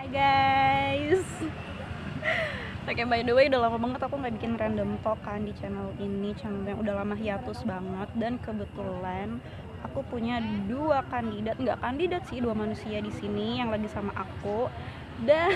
Hai guys. Oke, by the way udah lama banget aku nggak bikin random talk kan di channel ini, channel yang udah lama hiatus banget. Dan kebetulan aku punya dua kandidat, nggak kandidat sih, dua manusia di sini yang lagi sama aku. Dan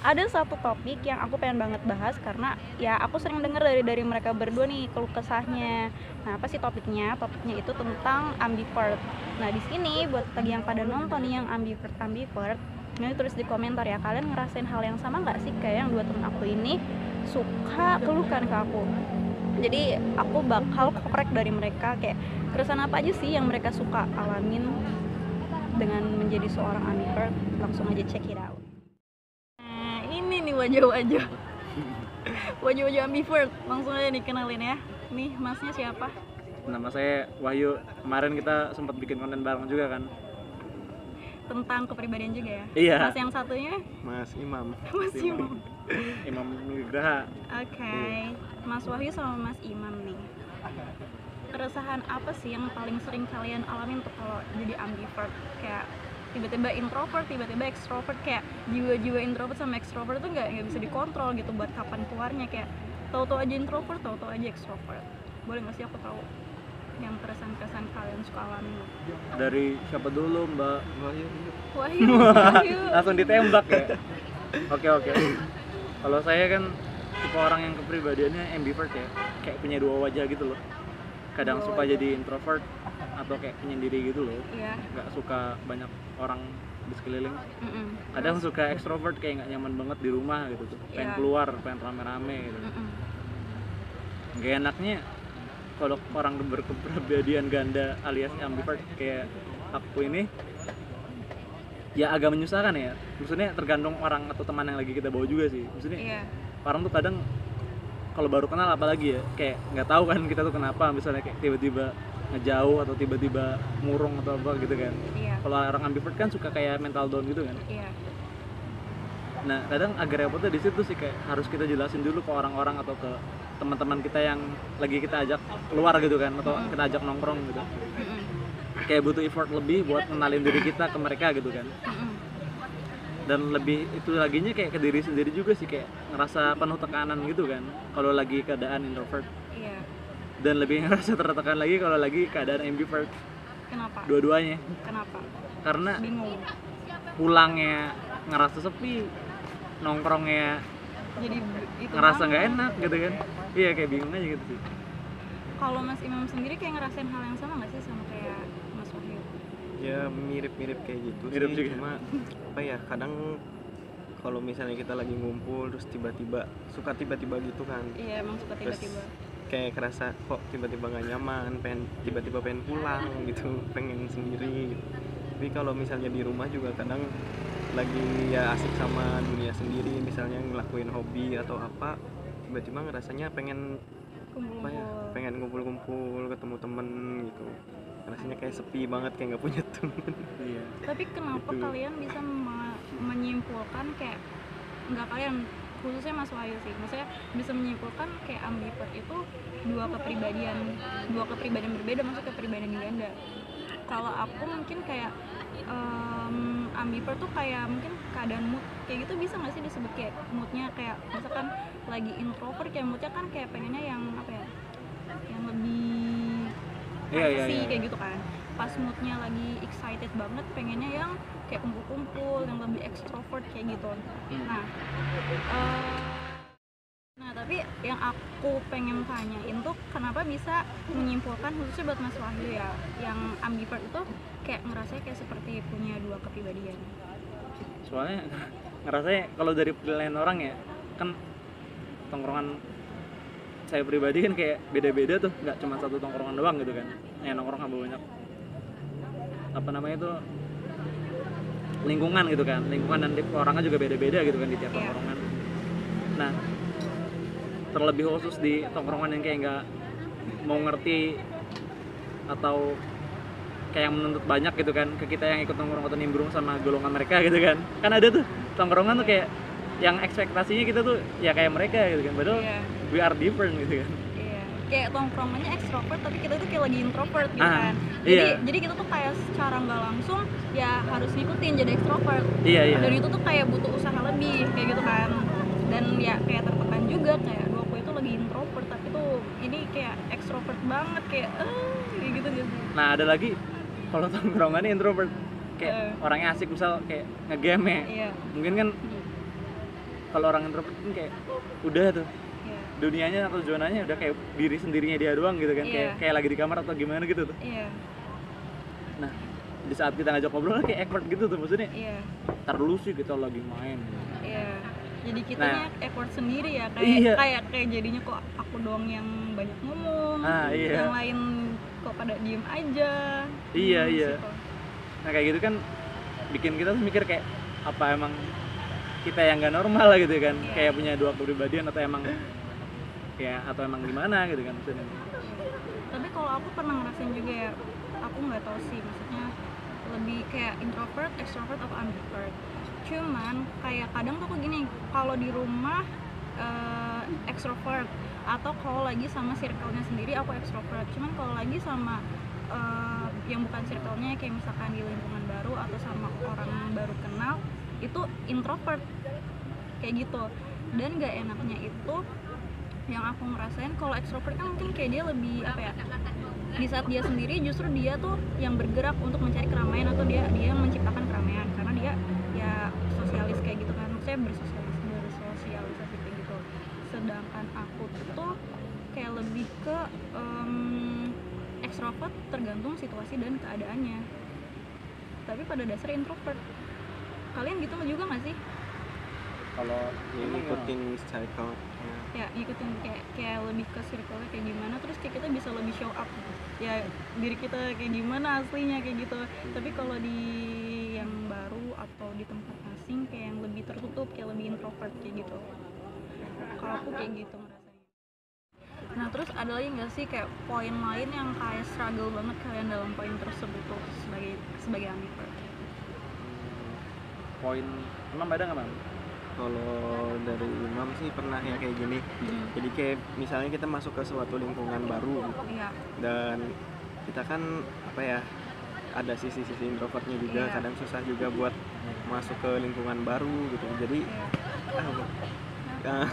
ada satu topik yang aku pengen banget bahas karena ya aku sering denger dari mereka berdua nih keluh kesahnya. Nah, apa sih topiknya? Topiknya itu tentang ambivert. Nah, di sini buat bagi yang pada nonton nih yang ambivert, ini tulis di komentar ya, kalian ngerasain hal yang sama nggak sih kayak yang dua temen aku ini suka keluhkan ke aku. Jadi aku bakal korek dari mereka kayak keresahan apa aja sih yang mereka suka alamin dengan menjadi seorang ambivert. Langsung aja check it out. Nah, ini nih wajah-wajah ambivert. Langsung aja nih kenalin ya. Nih, masnya siapa? Nama saya Wahyu. Kemarin kita sempat bikin konten bareng juga kan? Tentang kepribadian juga ya? Iya. Mas yang satunya? Mas Imam. Mas Imam. Imam Nugraha. Oke. Mas Wahyu sama Mas Imam nih. Keresahan apa sih yang paling sering kalian alami untuk kalau jadi ambivert? Kayak tiba-tiba introvert, tiba-tiba extrovert, kayak jiwa-jiwa introvert sama extrovert tuh nggak bisa dikontrol gitu buat kapan keluarnya, kayak tahu-tahu aja introvert, tahu-tahu aja extrovert. Boleh nggak sih aku tahu yang keresahan-keresahan kalian suka alami? Dari siapa dulu, Mbak? Wahyu, Wahyu. Langsung ditembak ya? Oke. Kalau saya kan tipe orang yang kepribadiannya ambivert ya, kayak punya dua wajah gitu loh. Kadang Dua suka wajah. jadi introvert atau kayak penyendiri gitu loh. Iya. Nggak suka banyak orang di sekeliling. Mm-mm. Kadang suka extrovert, kayak nggak nyaman banget di rumah gitu tuh. Pengen Iya. keluar, pengen rame-rame gitu. Mm-mm. Gak enaknya kalau orang berkepribadian ganda alias ambivert kayak aku ini ya agak menyusahkan ya. Maksudnya tergantung orang atau teman yang lagi kita bawa juga sih. Maksudnya Iya. orang tuh kadang kalau baru kenal apalagi ya kayak nggak tahu kan kita tuh kenapa, misalnya kayak tiba-tiba ngejauh atau tiba-tiba murung atau apa gitu kan. Iya. Kalau orang ambivert kan suka kayak mental down gitu kan. Iya. Nah kadang agak repotnya di situ sih, kayak harus kita jelasin dulu ke orang-orang atau ke teman-teman kita yang lagi kita ajak keluar gitu kan, atau kita ajak nongkrong gitu. Mm-mm. Kayak butuh effort lebih buat kenalin diri kita ke mereka gitu kan. Mm-mm. Dan lebih itu laginya kayak ke diri sendiri juga sih, kayak ngerasa penuh tekanan gitu kan kalau lagi keadaan introvert, Iya. dan lebih ngerasa tertekan lagi kalau lagi keadaan ambivert. Kenapa? Dua-duanya, Kenapa? karena Bingung. pulangnya ngerasa sepi, nongkrongnya Jadi itu ngerasa nggak banget. enak gitu kan. Iya, kayak bingung aja gitu sih. Kalau Mas Imam sendiri kayak ngerasain hal yang sama nggak sih sama kayak Mas Wahyu? Ya mirip-mirip kayak gitu Mirip sih. juga. Cuma apa ya, kadang kalau misalnya kita lagi ngumpul terus tiba-tiba gitu kan. Iya, emang suka Terus tiba-tiba. kayak kerasa kok tiba-tiba nggak nyaman, tiba-tiba pengen pulang gitu, pengen sendiri gitu. Tapi kalau misalnya di rumah juga kadang lagi ya asik sama dunia sendiri, misalnya ngelakuin hobi atau apa, tiba-tiba ngerasanya pengen apa ya, Kumpul-kumpul. pengen kumpul-kumpul ketemu temen gitu. Rasanya kayak sepi banget, kayak nggak punya temen. Iya. Tapi kenapa Gitu. kalian bisa menyimpulkan kayak, nggak kalian, khususnya Mas Wahyu sih, maksudnya bisa menyimpulkan kayak ambivert itu dua kepribadian berbeda, maksudnya kepribadian ganda. Kalau aku mungkin kayak ambivert tuh kayak mungkin keadaan mood kayak gitu, bisa nggak sih disebut kayak moodnya, kayak misalkan lagi introvert kayak moodnya kan kayak pengennya yang apa ya, yang lebih Iya, privacy iya. kayak gitu kan. Pas moodnya lagi excited banget pengennya yang kayak kumpul-kumpul, yang lebih extrovert kayak gitu. Nah tapi yang aku pengen tanyain tuh, kenapa bisa menyimpulkan khususnya buat Mas Wahyu ya, yang ambivert itu kayak ngerasanya kayak seperti punya dua kepribadian. Soalnya ngerasanya kalau dari penilaian orang ya kan, tongkrongan saya pribadi kan kayak beda-beda tuh, nggak cuma satu tongkrongan doang gitu kan. Nongkrong sama banyak apa namanya tuh lingkungan gitu kan, lingkungan dan tipe orangnya juga beda-beda gitu kan di tiap Iya. tongkrongan. Nah terlebih khusus di tongkrongan yang kayak nggak mau ngerti atau kayak yang menuntut banyak gitu kan ke kita yang ikut nongkrong atau nimbrung sama golongan mereka gitu kan. Kan ada tuh tongkrongan tuh kayak yang ekspektasinya kita tuh ya kayak mereka gitu kan, padahal Iya. we are different gitu kan. Iya. kayak tongkrongannya ekstrovert tapi kita tuh kayak lagi introvert gitu Ah, kan. iya. Jadi kita tuh kayak secara nggak langsung ya harus ngikutin jadi ekstrovert. Iya, iya. Dan itu tuh kayak butuh usaha lebih kayak gitu kan. Dan ya kayak tertekan juga kayak dua aku itu lagi introvert tapi tuh ini kayak ekstrovert banget kayak gitu gitu. Nah ada lagi kalau tongkrongannya introvert kayak orangnya asik misal kayak ngegame ya. Iya. Mungkin kan kalau orang introvert kan kayak udah tuh Iya. dunianya atau zonanya udah kayak diri sendirinya dia doang gitu kan. Iya. Kayak lagi di kamar atau gimana gitu tuh. Iya. Nah di saat kita ngajak ngobrol kayak awkward gitu tuh maksudnya. Iya. Ntar dulu sih kita lagi main. Iya. Jadi kitanya effort sendiri ya kayak Iya. kayak jadinya kok aku doang yang banyak ngomong. Iya. Yang lain kok pada diem aja. Iya, iya. Gitu. Nah kayak gitu kan bikin kita tuh mikir kayak apa emang kita yang nggak normal lah gitu kan. Iya. Kayak punya dua kepribadian atau emang ya atau emang gimana gitu kan maksudnya. Tapi kalau aku pernah ngerasain juga ya, aku nggak tahu sih maksudnya lebih kayak introvert, extrovert atau ambivert. Cuman kayak kadang tuh aku gini, kalau di rumah extrovert atau kalau lagi sama circle-nya sendiri aku extrovert. Cuman kalau lagi sama yang bukan circle-nya kayak misalkan di lingkungan baru atau sama orang yang baru kenal itu introvert kayak gitu. Dan gak enaknya itu yang aku ngerasain kalau extrovert kan mungkin kayak dia lebih apa ya, di saat dia sendiri justru dia tuh yang bergerak untuk mencari keramaian atau dia yang menciptakan keramaian karena dia ya sosialis kayak gitu kan, maksudnya bersosialisasi kayak gitu. Sedangkan aku tuh kayak lebih ke extrovert tergantung situasi dan keadaannya, tapi pada dasar introvert. Kalian gitu juga nggak sih? Kalau Ya, ngikutin cycle Ya ngikutin kayak lebih ke circle-nya kayak gimana, terus kayak kita bisa lebih show up ya diri kita kayak gimana aslinya kayak gitu. Tapi kalau di yang baru atau di tempat asing kayak yang lebih tertutup, kayak lebih introvert kayak gitu. Kalau aku kayak gitu ngerasanya. Nah terus ada lagi nggak sih kayak poin lain yang kayak struggle banget kalian dalam poin tersebut tuh sebagai ambivert? poin emang ada nggak bang? Kalau dari Imam sih pernah ya kayak gini. Jadi kayak misalnya kita masuk ke suatu lingkungan baru gitu. Iya. Dan kita kan apa ya, ada sisi-sisi introvertnya juga. Iya. Kadang susah juga buat masuk ke lingkungan baru gitu. Jadi Iya.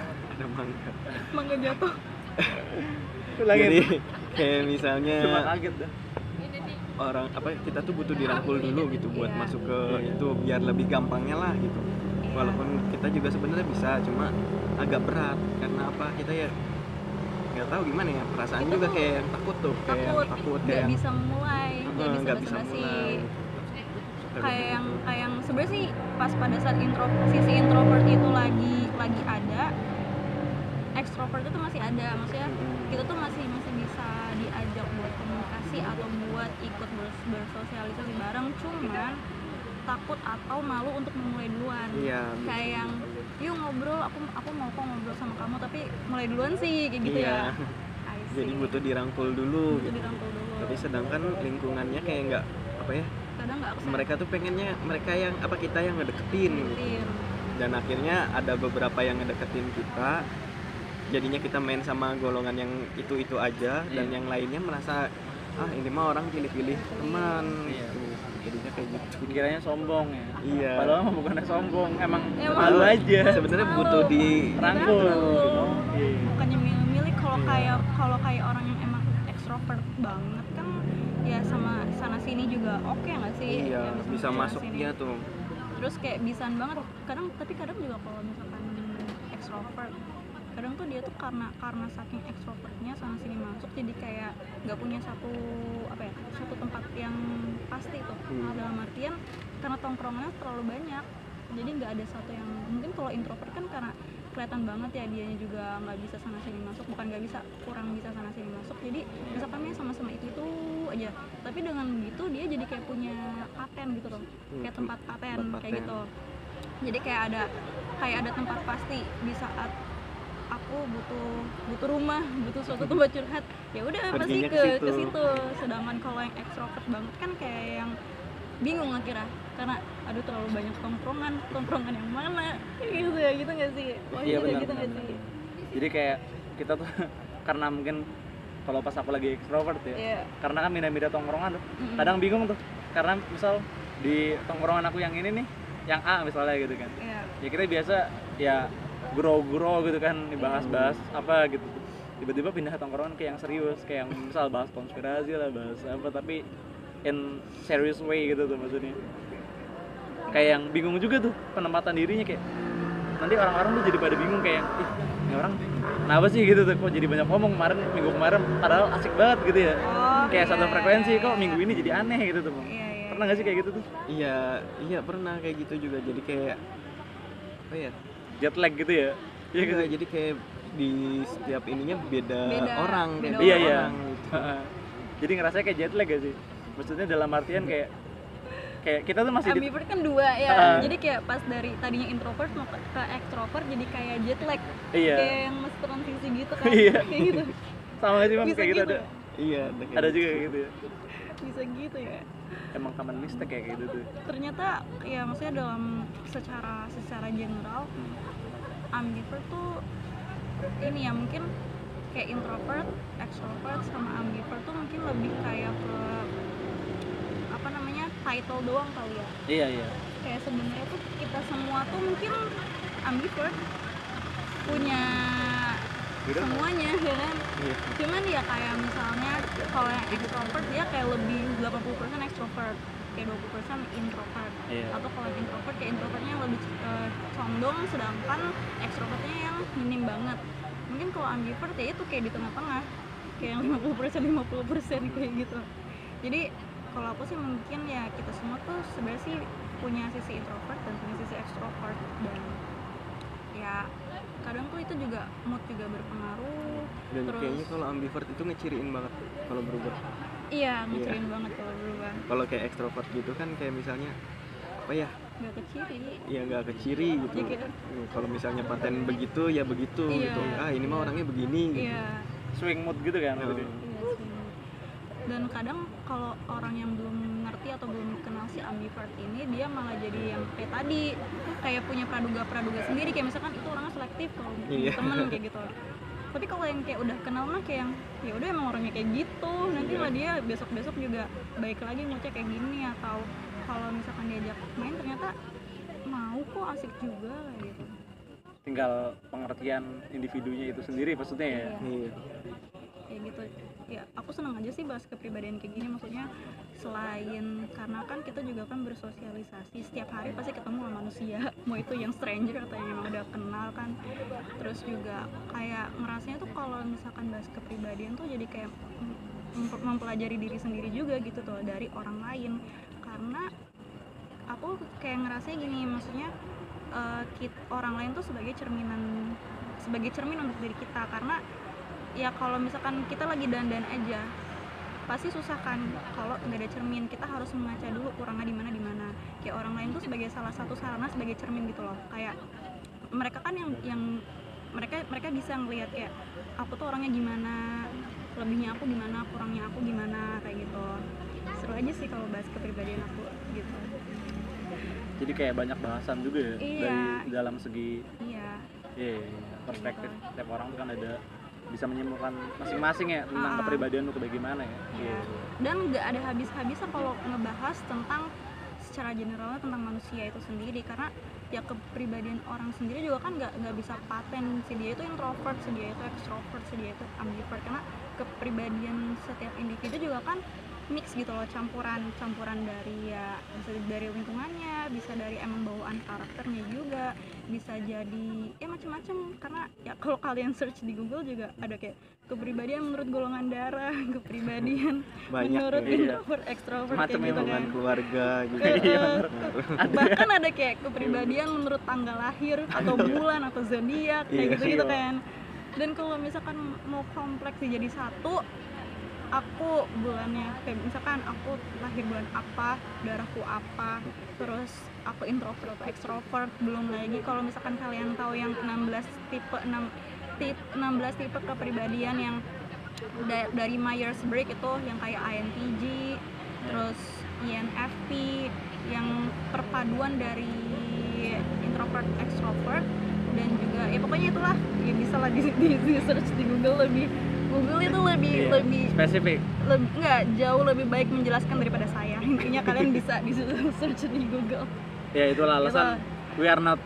ada mangga. Mangga jatuh. Jadi kayak misalnya Cuma kaget dah. orang apa, kita tuh butuh dirangkul dulu gitu buat Iya. masuk ke itu biar lebih gampangnya lah gitu. Iya. Walaupun kita juga sebenarnya bisa, cuma agak berat karena apa, kita ya nggak tahu gimana ya, perasaan Kita juga tuh kayak takut tuh, kayak takut nggak kayak bisa mulai, nggak bisa basa-basi. mulai. Kayak yang sebenarnya sih pas pada saat sisi introvert itu lagi ada, extrovert itu masih ada, maksudnya kita tuh masih bisa diajak buat komunikasi atau buat ikut bersosialisasi bareng, cuman takut atau malu untuk memulai duluan. Iya, Kayak yang yuk ngobrol, aku mau kok ngobrol sama kamu, tapi mulai duluan sih kayak gitu iya. ya. I see. Jadi butuh dirangkul dulu Butuh gitu. dirangkul dulu. Tapi sedangkan lingkungannya kayak nggak apa ya, Kadang nggak kesana. mereka tuh pengennya mereka yang apa, kita yang ngedeketin gitu. Iya. Dan akhirnya ada beberapa yang ngedeketin kita, jadinya kita main sama golongan yang itu aja. Dan yang lainnya merasa ini mah orang pilih-pilih teman gitu. Jadinya kayak gitu. Dikiranya sombong ya. Iya. Padahal mah bukannya sombong, emang Emang. malu aja. Sebenarnya Malu. butuh di Rangkul. Dirangkul. Bukannya milih-milih. Kalau Iya. kayak orang yang emang ekstrovert banget kan ya sama sana sini juga oke nggak sih? Iya, Ya, bisa sana masuk sini. dia tuh. Terus kayak bisaan banget tapi kadang juga kalau misalkan extrovert kadang tuh dia tuh karena saking extrovertnya sana sini masuk jadi kayak nggak punya satu tempat yang pasti tuh. Dalam artian karena tongkrongannya terlalu banyak jadi nggak ada satu yang, mungkin kalau introvert kan karena kelihatan banget ya dianya juga nggak bisa sana sini masuk, bukan nggak bisa, kurang bisa sana sini masuk, jadi misalkan dia sama-sama itu aja, tapi dengan begitu dia jadi kayak punya paten gitu loh, kayak tempat paten kayak gitu. Jadi kayak ada tempat pasti di saat aku butuh rumah, butuh suatu tempat curhat, ya udah pasti Perginya ke situ. Sedangkan kalau yang extrovert banget kan kayak yang bingung akhirnya karena aduh terlalu banyak tongkrongan yang mana gitu ya, gitu nggak sih? Iya benar. gitu nggak sih? Jadi kayak kita tuh karena mungkin kalau pas aku lagi extrovert ya. Iya. Karena kan pindah-pindah tongkrongan tuh. Mm-mm. Kadang bingung tuh. Karena misal di tongkrongan aku yang ini nih, yang A misalnya gitu kan. Iya. Ya kita biasa ya gurau-gurau gitu kan, dibahas-bahas apa gitu. Tiba-tiba pindah tongkrongan kayak yang serius, kayak yang misal bahas konspirasi lah, bahas apa, tapi in serious way gitu tuh maksudnya. Kayak yang bingung juga tuh penempatan dirinya, kayak nanti orang-orang tuh jadi pada bingung kayak, ih ini orang kenapa sih gitu tuh, kok jadi banyak ngomong minggu kemarin padahal asik banget gitu ya. Oh, Kayak iya, satu frekuensi, iya, kok iya. minggu ini jadi aneh gitu tuh Bang. Iya, iya. Pernah gak sih kayak gitu tuh? Iya pernah kayak gitu juga, jadi kayak apa ya, Jet lag gitu ya? Iya gitu. Iya, jadi kayak di setiap ininya beda Beda, orang, beda beda Iya iya. orang gitu. Jadi ngerasanya kayak jet lag gak sih? Maksudnya dalam artian kayak kita tuh masih Ambivert kan dua ya, Ah. jadi kayak pas dari tadinya introvert mau ke extrovert jadi kayak jet lag, Iya. kayak yang mesti transisi gitu kan, Iya. kayak gitu, sama gak sih Bang? Bisa Kayak gitu gitu ada. ya? Iya, Ada juga kayak gitu ya. bisa gitu ya. Emang common mistake kayak gitu tuh. Ternyata ya maksudnya dalam secara general ambivert tuh ini ya mungkin kayak introvert, extrovert sama ambivert tuh mungkin lebih kayak ke apa namanya title doang kali ya. Iya iya. Kayak sebenarnya tuh kita semua tuh mungkin ambivert, punya Gitu. semuanya ya kan. Iya. Cuman ya kayak misalnya kalau yang extrovert dia kayak lebih 80% extrovert, kayak 20% introvert. Iya. Atau kalau yang introvert kayak introvertnya yang lebih condong, sedangkan extrovertnya yang minim banget. Mungkin kalau ambivert ya itu kayak di tengah-tengah, kayak yang 50% kayak gitu. Jadi kalau aku sih mungkin ya kita semua tuh sebenarnya sih punya sisi introvert dan punya sisi extrovert, dan ya kadang tuh itu juga mood juga berpengaruh. Dan Terus kayaknya kalau ambivert itu ngeciriin banget kalau berubah. iya ngeciriin banget kalau berubah, Kalau kayak ekstrovert gitu kan kayak misalnya apa ya? nggak keciri. Ya nggak ke ciri gitu. Ya, kayak- Kalau misalnya paten begitu ya begitu Iya, gitu. Ah, ini mah iya. orangnya begini gitu. Iya. Swing mood gitu kan maksudnya. Iya sih. Dan kadang kalau orang yang belum ngerti atau belum kenal si ambivert ini, dia malah jadi yang kayak tadi, kayak punya praduga sendiri, kayak misalkan itu orangnya selektif kalau Iya. temen kayak gitu. Tapi kalau yang kayak udah kenal mah kayak yang ya udah emang orangnya kayak gitu, nanti lah dia besok juga baik lagi ngoceh kayak gini, atau kalau misalkan diajak main ternyata mau kok, asik juga kayak gitu. Tinggal pengertian individunya itu sendiri maksudnya ya. Iya. Iya. Kayak gitu ya, aku senang aja sih bahas kepribadian kayak gini, maksudnya selain karena kan kita juga kan bersosialisasi setiap hari, pasti ketemu sama manusia mau itu yang stranger atau yang emang udah kenal kan. Terus juga kayak ngerasanya tuh kalau misalkan bahas kepribadian tuh jadi kayak mempelajari diri sendiri juga gitu tuh dari orang lain, karena aku kayak ngerasanya gini, maksudnya orang lain tuh sebagai cermin untuk diri kita, karena ya kalau misalkan kita lagi dandan aja pasti susah kan kalau nggak ada cermin, kita harus mengaca dulu kurangnya di mana. Kayak orang lain tuh sebagai salah satu sarana sebagai cermin gitu loh, kayak mereka kan yang mereka bisa ngelihat kayak aku tuh orangnya gimana, lebihnya aku gimana, kurangnya aku gimana, kayak gitu. Seru aja sih kalau bahas kepribadian aku gitu. Jadi kayak banyak bahasan juga ya Iya. dari dalam segi Iya. perspektif tiap orang tuh kan ada, bisa menyimpulkan masing-masing ya tentang kepribadian lu kayak gimana ya. Iya. Dan nggak ada habis-habisnya kalau ngebahas tentang secara generalnya tentang manusia itu sendiri, karena ya kepribadian orang sendiri juga kan nggak bisa paten si dia itu introvert, si dia itu extrovert, si dia itu ambivert, karena kepribadian setiap individu juga kan mix gitu loh, campuran dari ya bisa dari lingkungannya, bisa dari emang bawaan karakternya juga, bisa jadi ya macam-macam. Karena ya kalau kalian search di Google juga ada kayak kepribadian menurut golongan darah, kepribadian Banyak menurut ya. introvert, extrovert Macam kayak gitu Hubungan kan. keluarga gitu. Bahkan ada kayak kepribadian menurut tanggal lahir atau bulan atau zodiak kayak Iya. gitu-gitu kan. Dan kalau misalkan mau kompleks jadi satu, aku bulannya kayak misalkan aku lahir bulan apa, darahku apa, terus aku introvert atau extrovert, belum lagi kalau misalkan kalian tahu yang 16 tipe kepribadian yang dari Myers-Briggs itu yang kayak INTJ, terus INFP, yang perpaduan dari introvert extrovert, dan juga ya pokoknya itulah ya bisa lah di search di Google lebih Google itu lebih Iya, lebih spesifik. nggak jauh lebih baik menjelaskan daripada saya. Intinya kalian bisa search di Google. Ya itulah alasan Gitu. we are not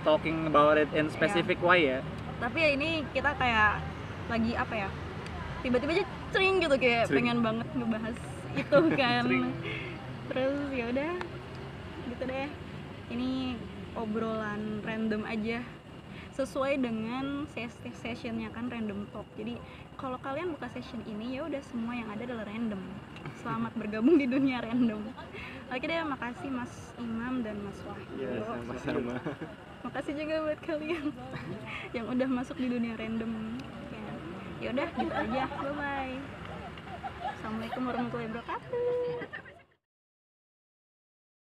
talking about it in specific way ya. Tapi ya ini kita kayak lagi apa ya, tiba-tiba aja cering gitu kayak Cering. pengen banget ngebahas itu kan. Cering. Terus ya udah gitu deh, ini obrolan random aja sesuai dengan sessionnya kan, random talk. Jadi kalau kalian buka session ini ya udah semua yang ada adalah random. Selamat bergabung di dunia random. Oke deh, makasih Mas Imam dan Mas Wahyu. Yes, Sama-sama. Makasih juga buat kalian yang udah masuk di dunia random. Ya udah gitu aja. Bye bye. Assalamualaikum warahmatullahi wabarakatuh.